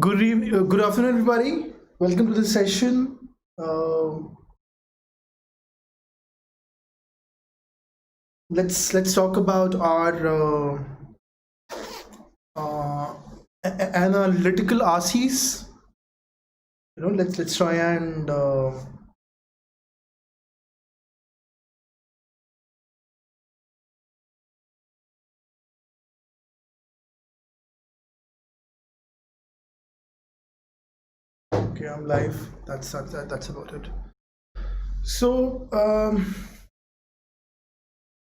Good afternoon, everybody. Welcome to the session. Let's talk about our analytical RCs. Let's try and okay, I'm live. That's about it. So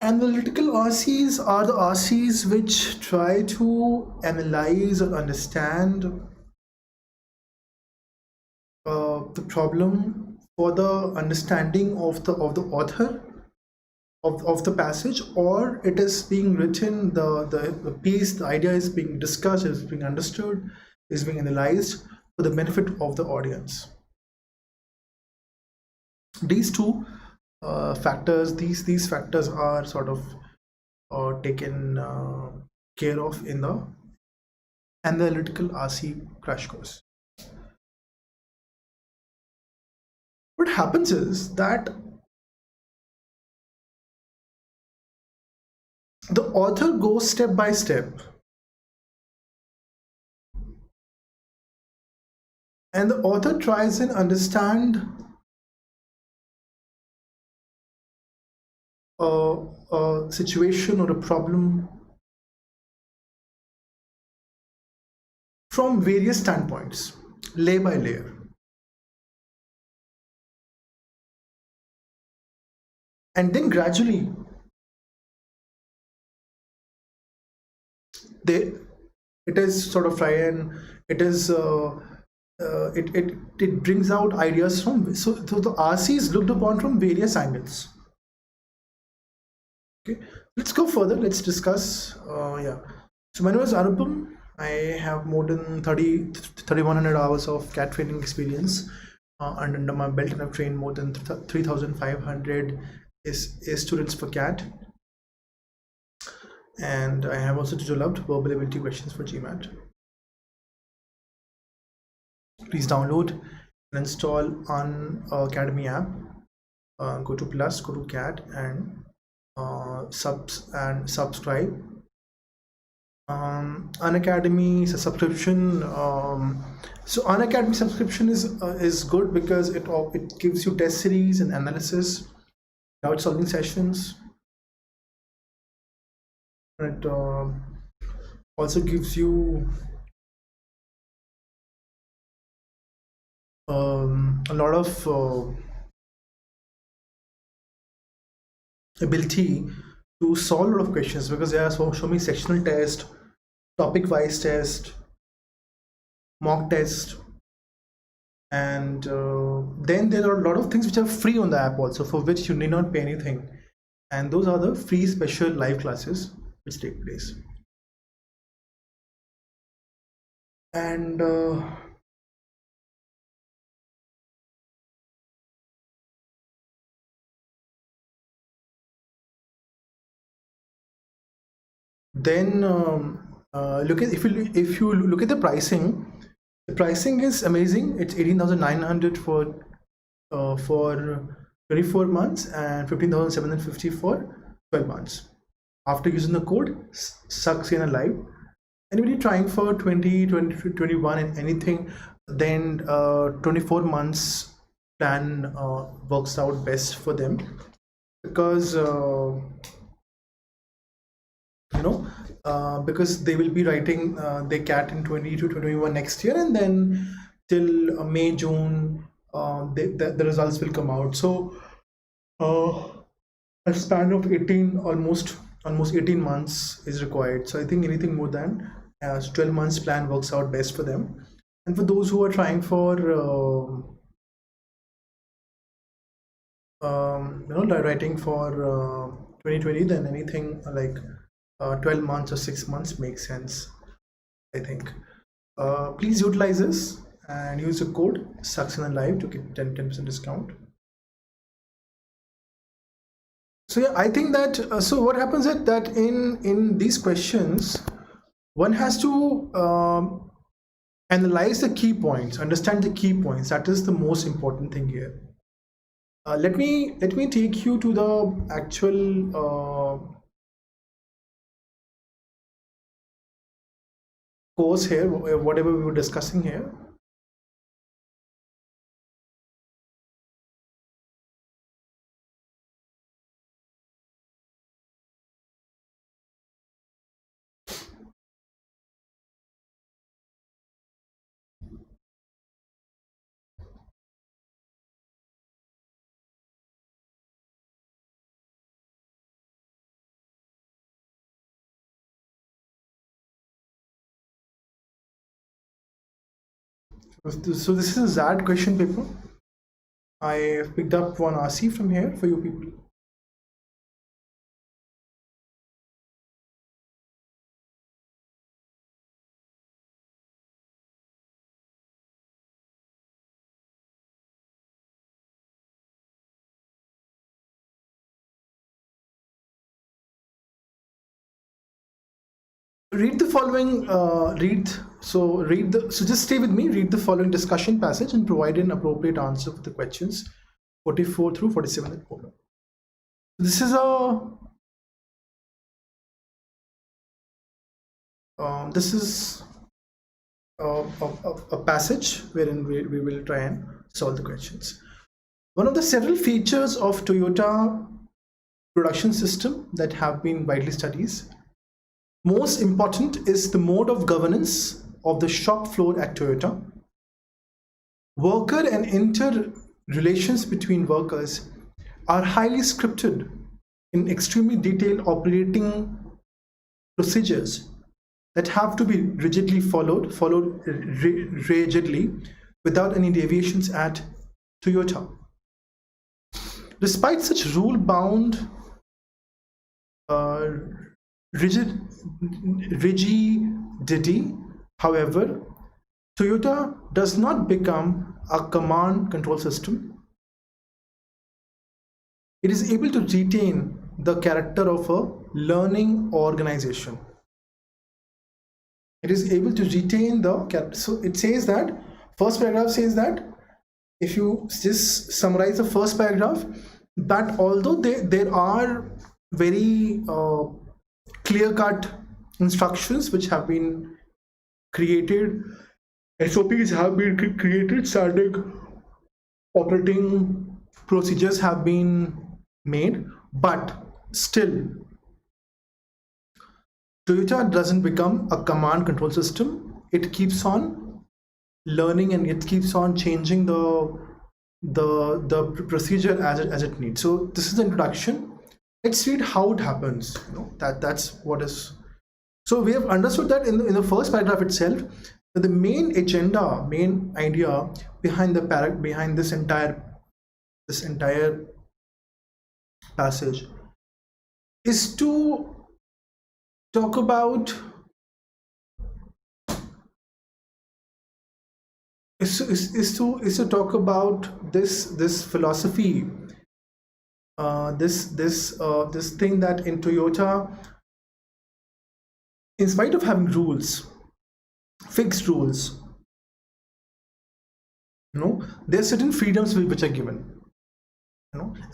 analytical RCs are the RCs which try to analyze or understand the problem for the understanding of the author of the passage, or it is being written, the piece, the idea is being discussed, is being understood, is being analyzed for the benefit of the audience. These two factors, these factors are sort of taken care of in the analytical RC crash course. What happens is that the author goes step by step, and the author tries and understand a situation or a problem from various standpoints, layer by layer. And then gradually it is sort of try and it is it brings out ideas from, so the RC is looked upon from various angles. Okay, let's go further. Let's discuss. Yeah, so my name is Anupam. I have more than 3,100 hours of CAT training experience under my belt, and I've trained more than 3,500 students for CAT. And I have also developed verbal ability questions for GMAT. Please download and install Unacademy App. Go to Plus, go to CAT, and subscribe. Unacademy subscription. So Unacademy subscription is good because it gives you test series and analysis, doubt solving sessions. It also gives you a lot of ability to solve a lot of questions, because there are so many sectional tests, topic wise test, mock test, and then there are a lot of things which are free on the app also, for which you need not pay anything, and those are the free special live classes which take place. And then if you look at the pricing is amazing. It's 18,900 for 24 months and 15,750 for 12 months. After using the code Saxena Live, anybody trying for 20, 21 and anything, then 24 months plan works out best for them, because because they will be writing their CAT in 20 to 21 next year, and then till May, June, the results will come out. So a span of 18, almost 18 months is required. So I think anything more than 12 months plan works out best for them. And for those who are trying for writing for 2020, then anything like 12 months or 6 months makes sense, I think. Please utilize this and use the code Saxena Live to get 10% discount. So yeah, I think that so what happens is that in these questions, one has to Analyze the key points, understand the key points. That is the most important thing here. Let me take you to the actual course here, whatever we were discussing here. So this is a ZAD question paper. I picked up one RC from here for you people. Read the following, so just stay with me, read the following discussion passage and provide an appropriate answer for the questions 44 through 47 that follow. This is a passage wherein we will try and solve the questions. One of the several features of Toyota production system that have been widely studied, most important is the mode of governance of the shop floor at Toyota. Worker and interrelations between workers are highly scripted in extremely detailed operating procedures that have to be rigidly followed rigidly without any deviations at Toyota. Despite such rule-bound rigidity, however, Toyota does not become a command control system. It is able to retain the character of a learning organization. It is able to retain the character. So it says that, first paragraph says that, if you just summarize the first paragraph, that although there are very clear-cut instructions which have been created, SOPs have been created, standard operating procedures have been made, but still Toyota doesn't become a command control system. It keeps on learning and it keeps on changing the procedure as it needs. So this is the introduction. Let's read how it happens. That's what is. So we have understood that in the first paragraph itself, that the main agenda, main idea behind this entire passage is to talk about is to talk about this philosophy, this thing that in Toyota, in spite of having rules, fixed rules, there are certain freedoms which are given,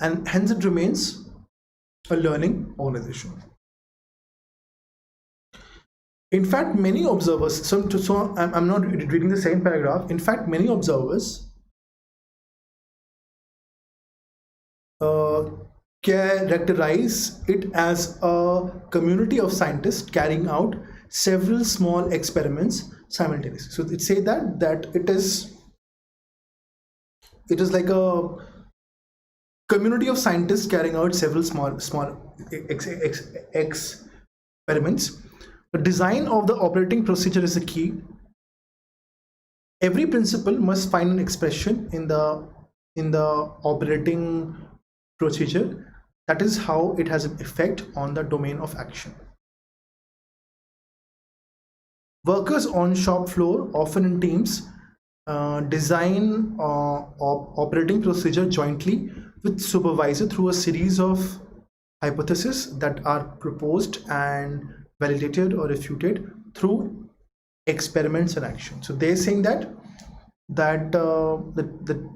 and hence it remains a learning organization. In fact, many observers, so I'm not reading the same paragraph. In fact, many observers characterize it as a community of scientists carrying out several small experiments simultaneously. So it say that it is like a community of scientists carrying out several small experiments. The design of the operating procedure is the key. Every principle must find an expression in the operating procedure. That is how it has an effect on the domain of action. Workers on shop floor, often in teams, design operating procedure jointly with supervisor through a series of hypotheses that are proposed and validated or refuted through experiments and action. So they're saying that the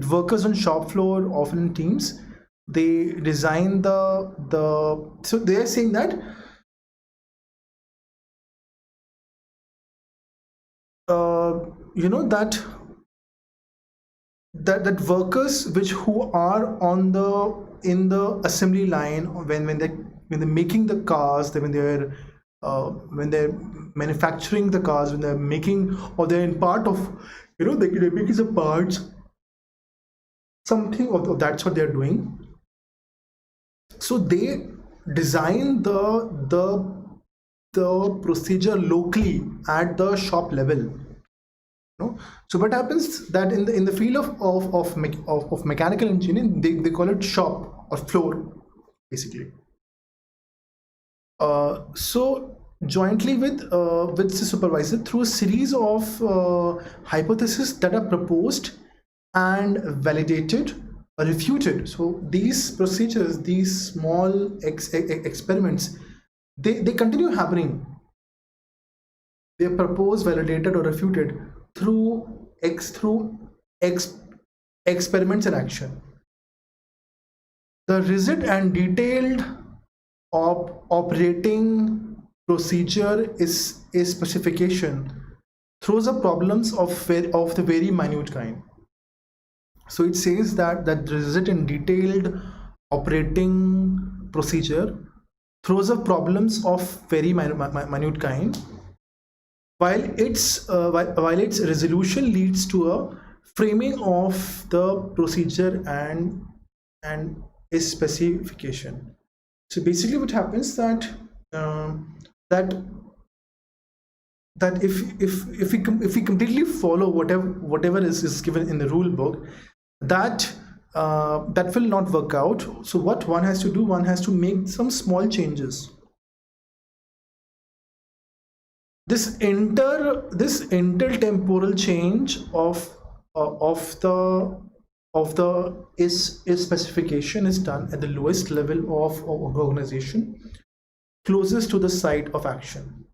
workers on shop floor, often in teams, they design so they're saying that that workers who are in the assembly line, when they're making the cars, when they're manufacturing the cars, when they're making, or they're in part of, they're making the parts, something of that's what they're doing. So they design the procedure locally at the shop level. So what happens that in the field of mechanical engineering, they call it shop or floor, basically. So jointly with the supervisor, through a series of hypotheses that are proposed and validated or refuted. So these procedures, these small experiments, they continue happening. They are proposed, validated, or refuted through experiments and action. The rigid and detailed operating procedure is a specification throws up problems of the very minute kind. So it says that rigid and detailed operating procedure throws up problems of very minute kind, while its resolution leads to a framing of the procedure and a specification. So basically what happens that if we completely follow whatever is given in the rule book, that will not work out. So what one has to do, one has to make some small changes. This intertemporal change of the specification is done at the lowest level of organization, closest to the site of action.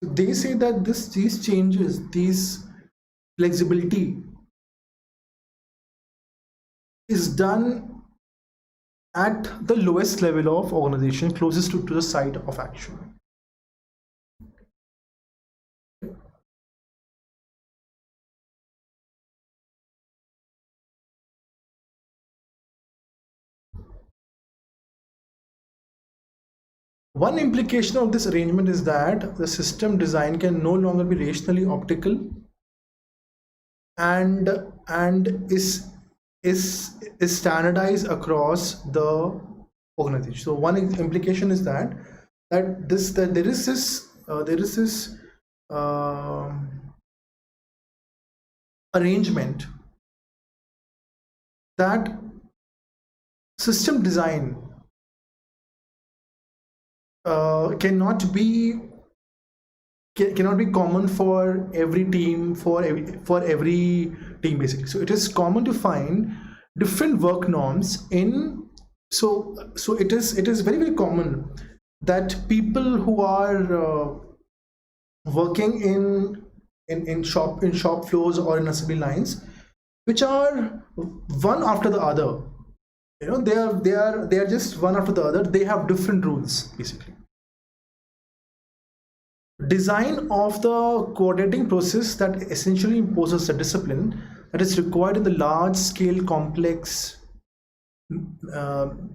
They say that these changes, these flexibility is done at the lowest level of organization, closest to the site of action. One implication of this arrangement is that the system design can no longer be rationally optical and is standardized across the organization. So one implication is that there is this arrangement that system design cannot be common for every team, for every team, basically. So it is common to find different work norms in, so it is very, very common that people who are working in shop floors or in assembly lines, which are one after the other, they are just one after the other, they have different rules, basically. Design of the coordinating process that essentially imposes a discipline that is required in the large scale complex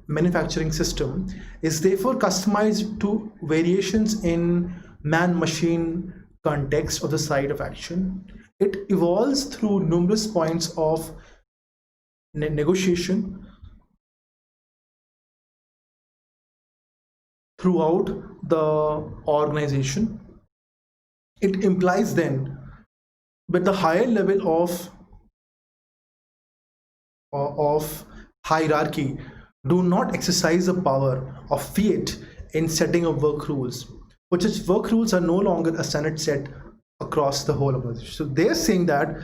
manufacturing system is therefore customized to variations in man-machine context of the site of action. It evolves through numerous points of negotiation throughout the organization. It implies then, with the higher level of hierarchy, do not exercise the power of fiat in setting of work rules, but such work rules are no longer a standard set across the whole organization. So they're saying that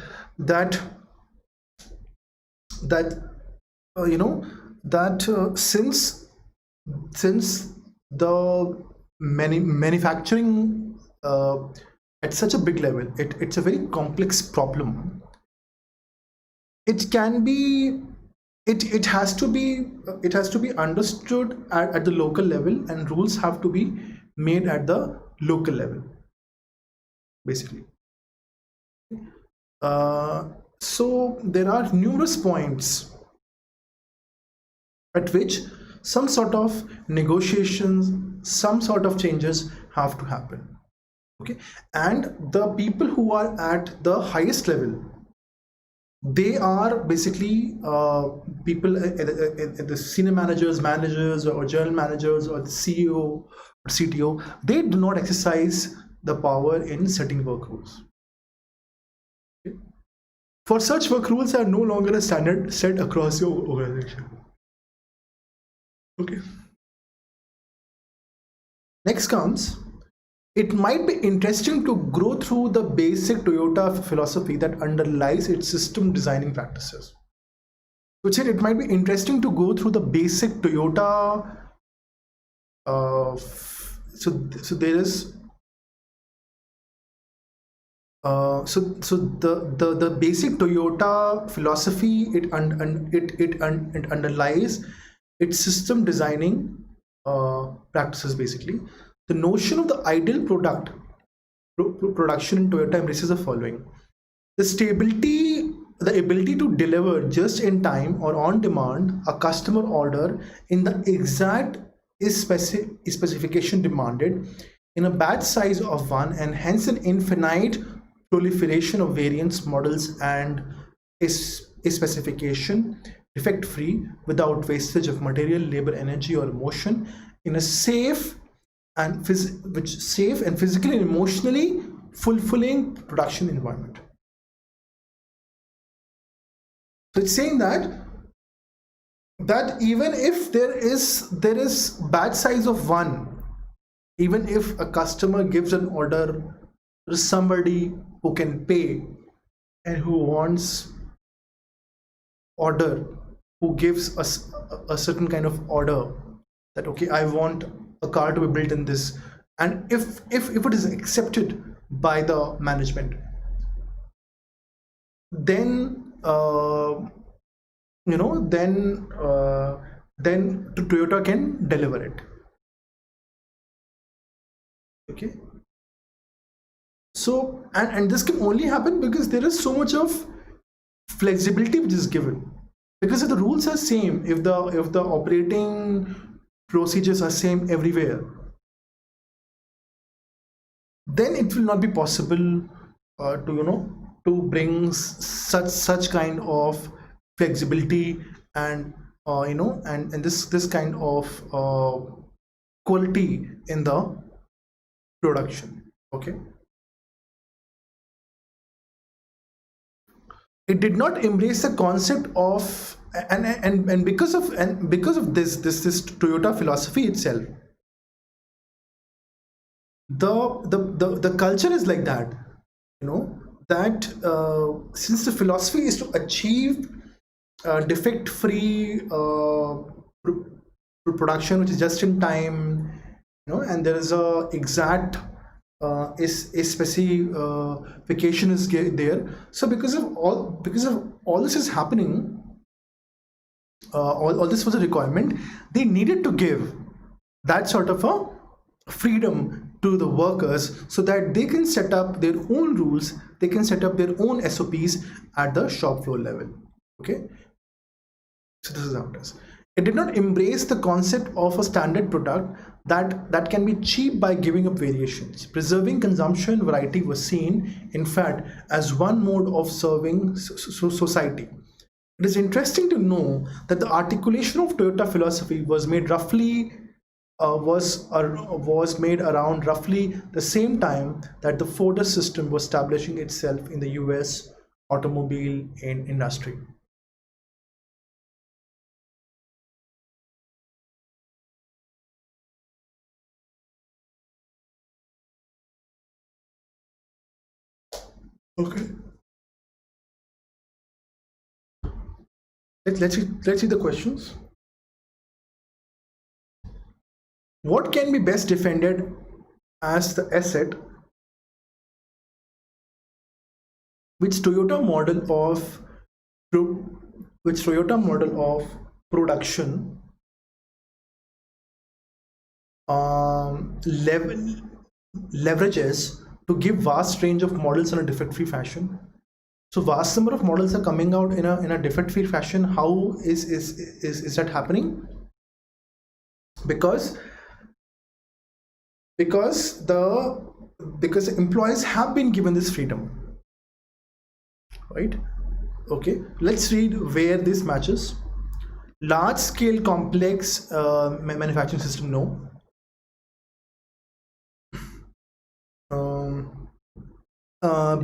since since the manufacturing at such a big level, it's a very complex problem. It can be, it has to be understood at the local level, and rules have to be made at the local level, basically. So there are numerous points at which some sort of negotiations, some sort of changes have to happen. Okay, and the people who are at the highest level, they are basically people the senior managers or general managers or the CEO or CTO. They do not exercise the power in setting work rules. Okay? For such, work rules are no longer a standard set across your organization. Okay. Next comes, it might be interesting to go through the basic Toyota philosophy that underlies its system designing practices. Which said, it might be interesting to go through the basic Toyota. So there is. So the basic Toyota philosophy, it underlies its system designing practices. Basically, the notion of the ideal production in Toyota embraces the following: the ability to deliver just in time or on demand a customer order in the exact specification demanded, in a batch size of one, and hence an infinite proliferation of variants, models, and a specification defect free, without wastage of material, labor, energy, or emotion, in a safe and physically and emotionally fulfilling production environment. So it's saying that even if there is batch size of one, even if a customer gives an order to somebody who can pay and who wants order, who gives us a certain kind of order, that okay, I want a car to be built in this, and if it is accepted by the management, then then Toyota can deliver it. Okay. So and this can only happen because there is so much of flexibility which is given, because if the rules are same, if the operating procedures are same everywhere, then it will not be possible to bring such kind of flexibility and and this kind of quality in the production. Okay. It did not embrace the concept of and because of this Toyota philosophy itself, the culture is like that, that since the philosophy is to achieve defect free production, which is just in time, and there is a exact specification is there. So because of all this is happening, all this was a requirement, they needed to give that sort of a freedom to the workers so that they can set up their own rules, they can set up their own SOPs at the shop floor level. Okay, so this is how it is. It did not embrace the concept of a standard product that can be cheap by giving up variations. Preserving consumption variety was seen, in fact, as one mode of serving society. It is interesting to know that the articulation of Toyota philosophy was made roughly was made around roughly the same time that the Ford system was establishing itself in the US automobile industry. Okay. Let's see the questions. What can be best defended as the asset which Toyota model of production leverages to give vast range of models in a defect-free fashion. So vast number of models are coming out in a defect-free fashion. How is that happening? Because employees have been given this freedom, right? Okay, let's read where this matches. Large scale complex manufacturing system, no.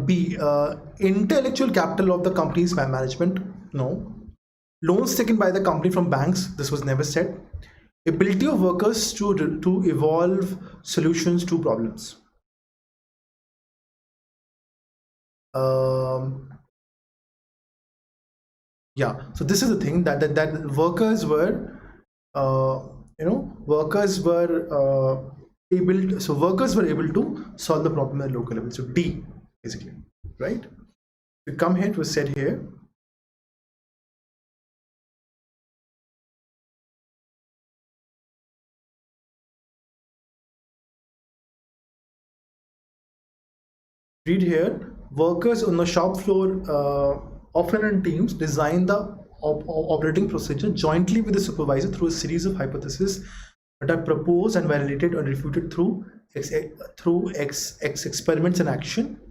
B, intellectual capital of the company's management, no. Loans taken by the company from banks, this was never said. Ability of workers to evolve solutions to problems. Yeah, so this is the thing that workers were workers were able to solve the problem at local level. So D, basically, right? We come here, it was said here. Read here, workers on the shop floor often in teams design the operating procedure jointly with the supervisor through a series of hypotheses that are proposed and validated or refuted through experiments and action.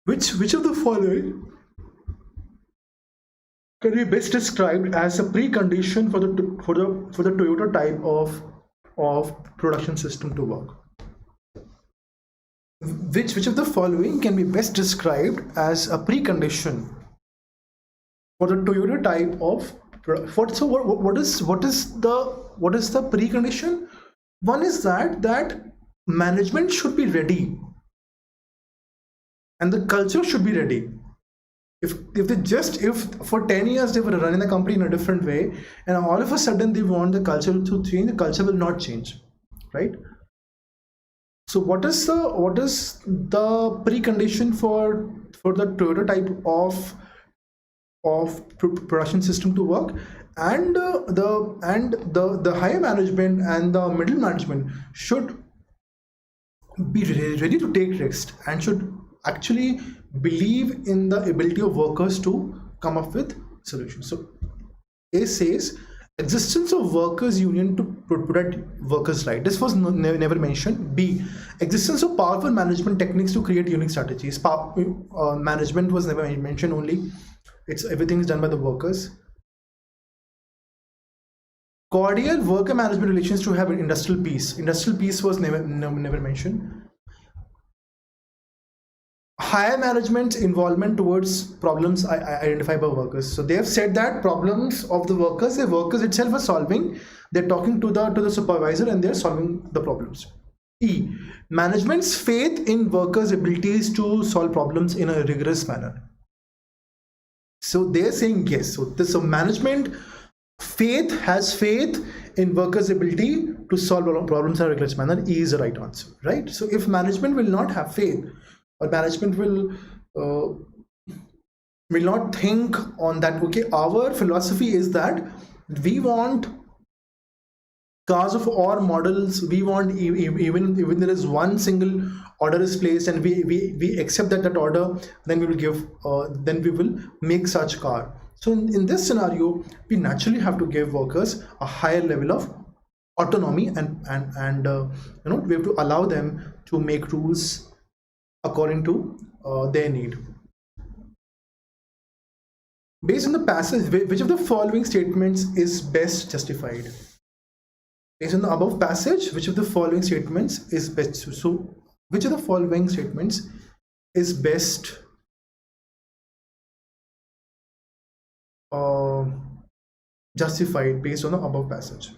Which of the following can be best described as a precondition for the Toyota type of production system to work? Which of the following can be best described as a precondition for the Toyota type of so what is the precondition? One is that management should be ready and the culture should be ready. If for 10 years they were running the company in a different way and all of a sudden they want the culture to change, the culture will not change, right? So what is the precondition for the Toyota type of production system to work? And the higher management and the middle management should be ready to take risks and should actually believe in the ability of workers to come up with solutions. So A says existence of workers union to protect workers' right. This was never mentioned. B, existence of powerful management techniques to create unique strategies. Management was never mentioned. Only everything is done by the workers. Cordial worker management relations to have industrial peace. Industrial peace was never mentioned. Higher management's involvement towards problems identified by workers. So they have said that problems of the workers itself are solving. They're talking to the supervisor and they're solving the problems. E, management's faith in workers' abilities to solve problems in a rigorous manner. So they're saying yes. So management has faith in workers' ability to solve problems in a rigorous manner. E is the right answer, right? So if management will not have faith, or management will not think on that, okay, our philosophy is that we want cars of all models, we want even there is one single order is placed and we accept that order, then we will give such car. So in this scenario, we naturally have to give workers a higher level of autonomy and we have to allow them to make rules according to their need. Based on the passage, which of the following statements is best justified? Based on the above passage, which of the following statements is best? So, which of the following statements is best justified based on the above passage?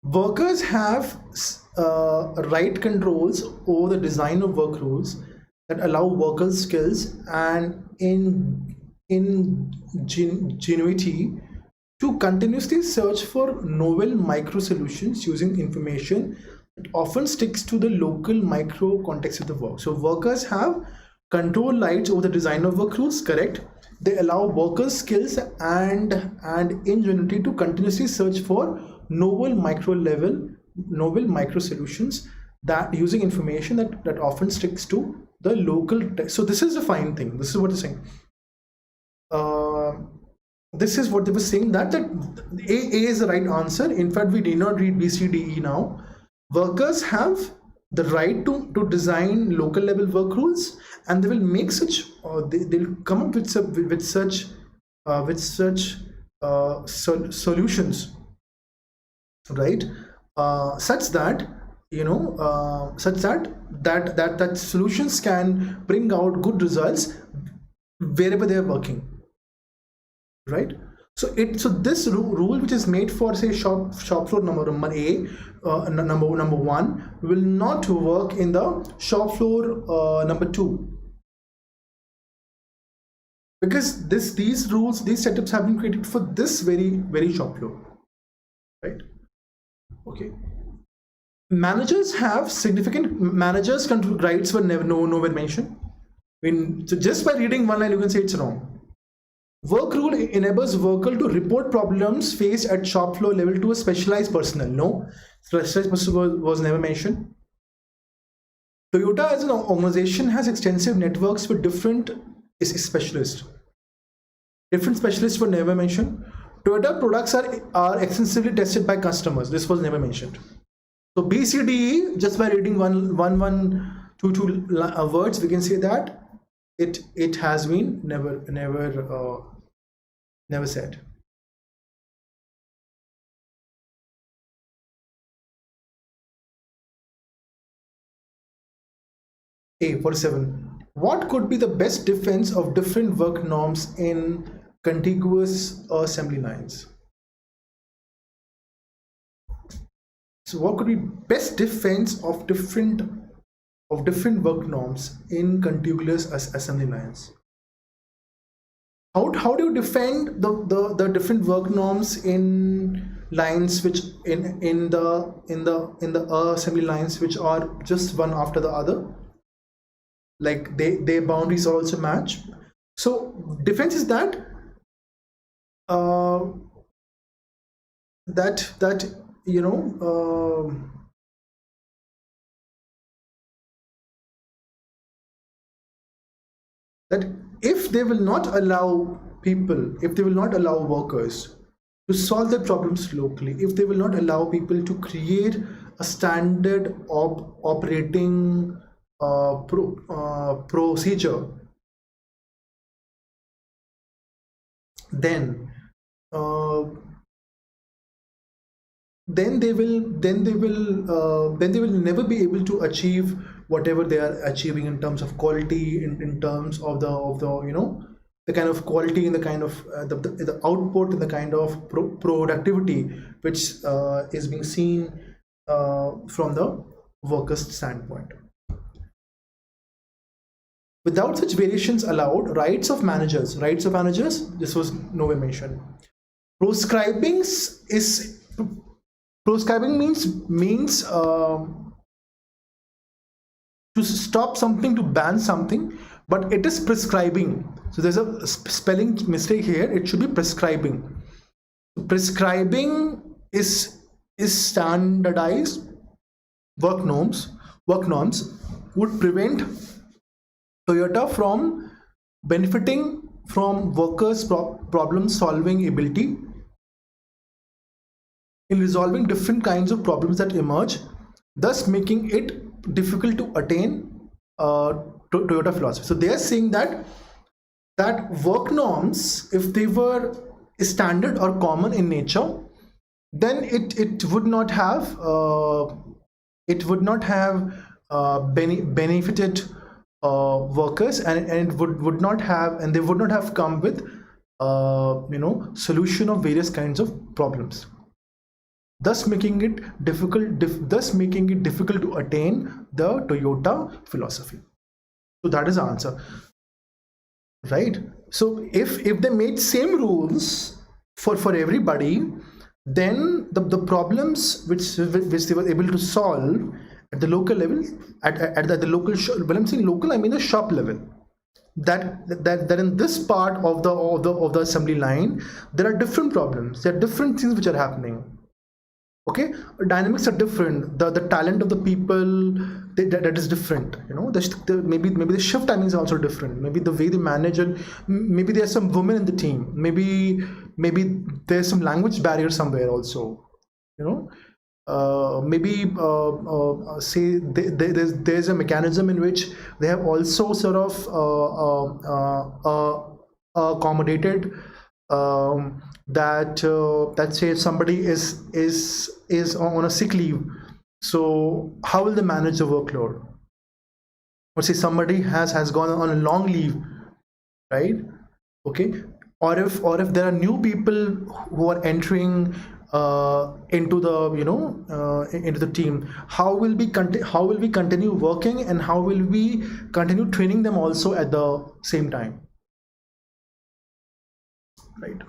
Workers have right controls over the design of work rules that allow workers' skills and ingenuity to continuously search for novel micro solutions using information that often sticks to the local micro context of the work. So workers have control rights over the design of work rules, correct? They allow workers' skills and ingenuity to continuously search for novel micro solutions that using information that often sticks to the local text. So this is a fine thing. This is what they're saying. This is what they were saying, that A is the right answer. In fact, we need not read B, C, D, E now. Workers have the right to design local level work rules, and they will make such they'll come up with such solutions, right? Such that that solutions can bring out good results wherever they are working, right? So this rule which is made for, say, shop floor number A, number 1, will not work in the shop floor number 2, because these setups have been created for this very shop floor, right? Okay. Managers have significant control rights were nowhere mentioned. So just by reading one line, you can say it's wrong. Work rule enables worker to report problems faced at shop floor level to a specialized personnel. No, specialized personnel was never mentioned. Toyota as an organization has extensive networks with different specialists. Different specialists were never mentioned. Toyota products are extensively tested by customers. This was never mentioned. So B, C, D, E, just by reading one, two words, we can say that it has been never said. A, 47. What could be the best defense of different work norms in contiguous assembly lines? So what could be best defense of different work norms in contiguous assembly lines? How do you defend the different work norms in lines which in the assembly lines which are just one after the other, like their boundaries also match? So defense is that that if they will not allow workers to solve their problems locally, if they will not allow people to create a standard operating procedure, then they will never be able to achieve whatever they are achieving in terms of quality, in terms of the kind of quality and the kind of the output and the kind of productivity which is being seen from the workers' standpoint. Without such variations allowed, rights of managers, this was nowhere mentioned. Proscribing means to stop something, to ban something, but it is prescribing. So there's a spelling mistake here. It should be prescribing. Prescribing is standardized work norms would prevent Toyota from benefiting from workers' problem solving ability in resolving different kinds of problems that emerge, thus making it difficult to attain Toyota philosophy. So they are saying that work norms, if they were standard or common in nature, then it would not have benefited workers, and it would not have, and they would not have come with solution of various kinds of problems. thus making it difficult to attain the Toyota philosophy. So that is the answer, right? So if they made same rules for everybody, then the problems which they were able to solve at the local level, at the local when I'm saying local, I mean the shop level, that in this part of the assembly line there are different problems, there are different things which are happening. Okay, dynamics are different, the talent of the people, that is different, you know. Maybe the shift timing is also different, maybe the way they manage, and maybe there's some women in the team, maybe there's some language barrier somewhere also, you know. Say there's a mechanism in which they have also sort of accommodated that say somebody is on a sick leave, so how will they manage the workload? Or say somebody has gone on a long leave, right? Okay, or if there are new people who are entering into the, you know, into the team, how will we continue working, and how will we continue training them also at the same time, right?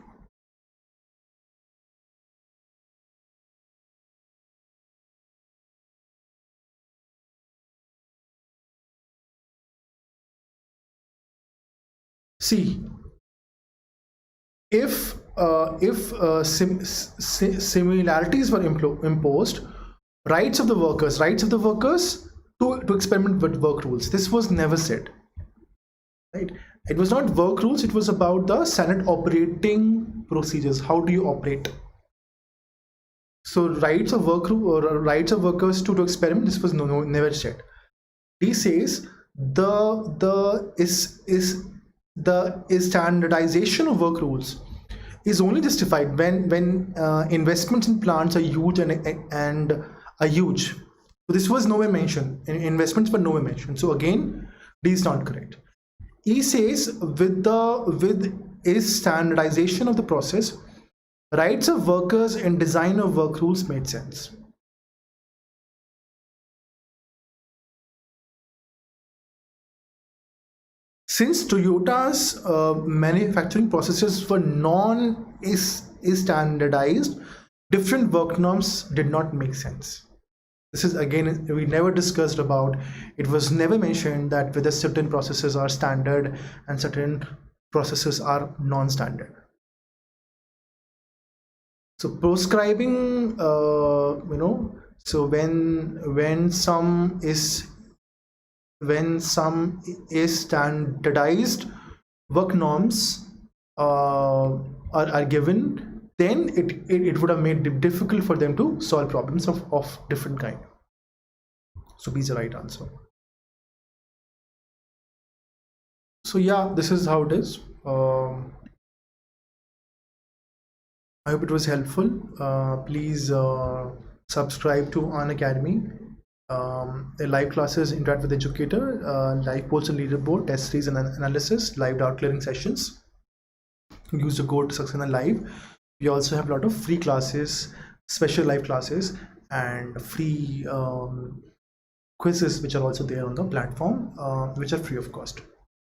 See, if similarities were imposed, rights of the workers to experiment with work rules, this was never said, right? It was not work rules, it was about the standard operating procedures. How do you operate? So rights of workers to experiment, this was never said. He says the standardization of work rules is only justified when investments in plants are huge and are huge. So this was nowhere mentioned. Investments were nowhere mentioned. So again, this is not correct. He says with is standardization of the process, rights of workers and design of work rules made sense. Since Toyota's manufacturing processes were standardized, different work norms did not make sense. This is again, we never discussed about, it was never mentioned that whether certain processes are standard and certain processes are non-standard. So proscribing, you know, so when some is standardized work norms are given, then it would have made it difficult for them to solve problems of different kind. So B is the right answer. So yeah, this is how it is. I hope it was helpful. Please subscribe to Unacademy. Live classes, interact with educator, live polls and leaderboard, test series and analysis, live doubt clearing sessions. Use the code Saxena Live. We also have a lot of free classes, special live classes, and free quizzes which are also there on the platform, which are free of cost.